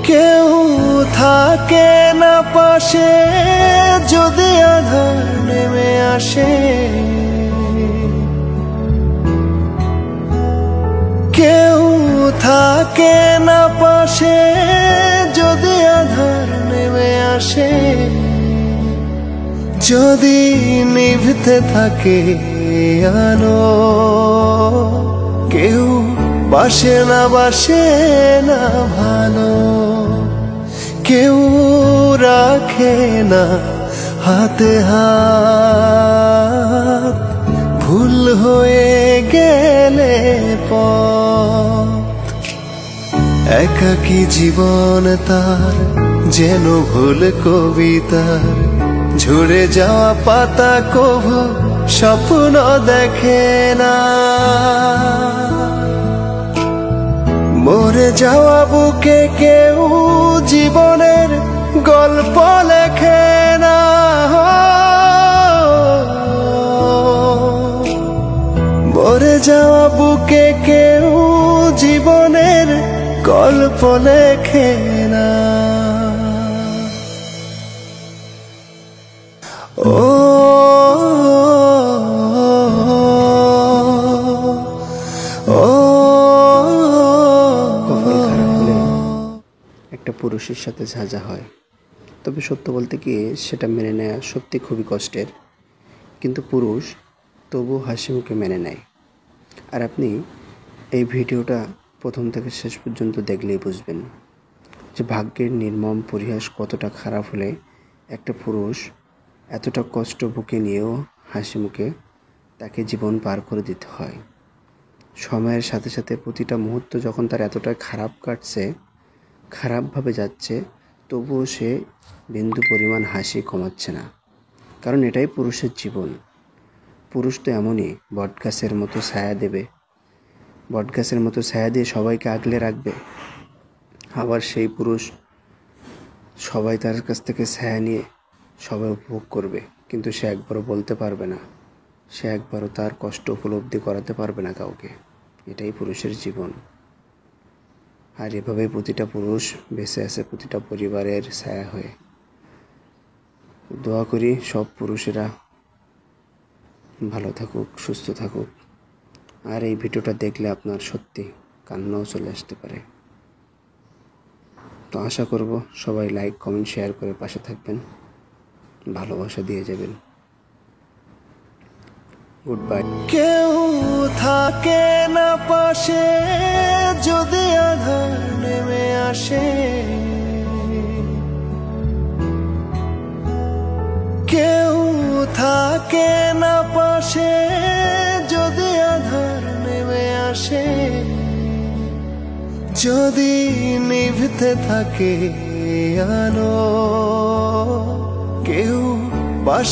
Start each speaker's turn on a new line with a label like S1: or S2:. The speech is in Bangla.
S1: কেউ থাকে না পাশে যদি আধার নেমে আসে, কেউ থাকে না পাশে যদি আধার নেমে আসে, যদি নিভতে থাকে আলো, কেউ বাসে না ভালো, কেউ রাখে না হাতে হাত, ভুল হয়ে গেলে পথ। একাকী জীবন তার যেন ভুল কবিতার, ঝরে যাওয়া পাতা কভু স্বপ্ন দেখে না, মরে যাওয়া বুকে কেউ জীবনের গল্প লেখে না। মরে যাওয়া বুকে কেউ জীবনের গল্প লেখে না।
S2: একটা পুরুষের সাথে যা হয়, তবে সত্য বলতে কি সেটা মেনে নেওয়া সত্যি খুবই কষ্টের, কিন্তু পুরুষ তবু হাসি মুখে মেনে নেয়। আর আপনি এই ভিডিওটা প্রথম থেকে শেষ পর্যন্ত দেখলেই বুঝবেন যে ভাগ্যের নির্মম পরিহাস কতটা খারাপ হলে একটা পুরুষ এতটা কষ্ট বুকে নিয়েও হাসি মুখে তাকে জীবন পার করে দিতে হয়। সময়ের সাথে সাথে প্রতিটা মুহূর্ত যখন তার এতটা খারাপ কাটছে, খারাপভাবে যাচ্ছে, তবুও সে বিন্দু পরিমাণ হাসি কমাচ্ছে না, কারণ এটাই পুরুষের জীবন। পুরুষ তো এমনই, বটগাছের মতো ছায়া দেবে, বটগাছের মতো ছায়া দিয়ে সবাইকে আগলে রাখবে। আবার সেই পুরুষ সবাই তার কাছ থেকে ছায়া নিয়ে সবাই উপভোগ করবে, কিন্তু সে একবারও বলতে পারবে না, সে একবারও তার কষ্ট উপলব্ধি করাতে পারবে না কাউকে। এটাই পুরুষের জীবন। আর এভাবেই প্রতিটা পুরুষ বেঁচে আছে প্রতিটা পরিবারের ছায়া হয়ে। দোয়া করি সব পুরুষেরা ভালো থাকুক, সুস্থ থাকুক। আর এই ভিডিওটা দেখলে আপনার সত্যি কান্নাও চলে আসতে পারে। তো আশা করব সবাই লাইক, কমেন্ট, শেয়ার করে পাশে থাকবেন, ভালোবাসা দিয়ে যাবেন। Good bye.
S1: কেউ থাকে না পাশে যদি আধার নেমে আসে, কেউ থাকে না পাশে যদি আধার নেমে আসে, যদি নিভতে থাকে আলো, কেউ বাসে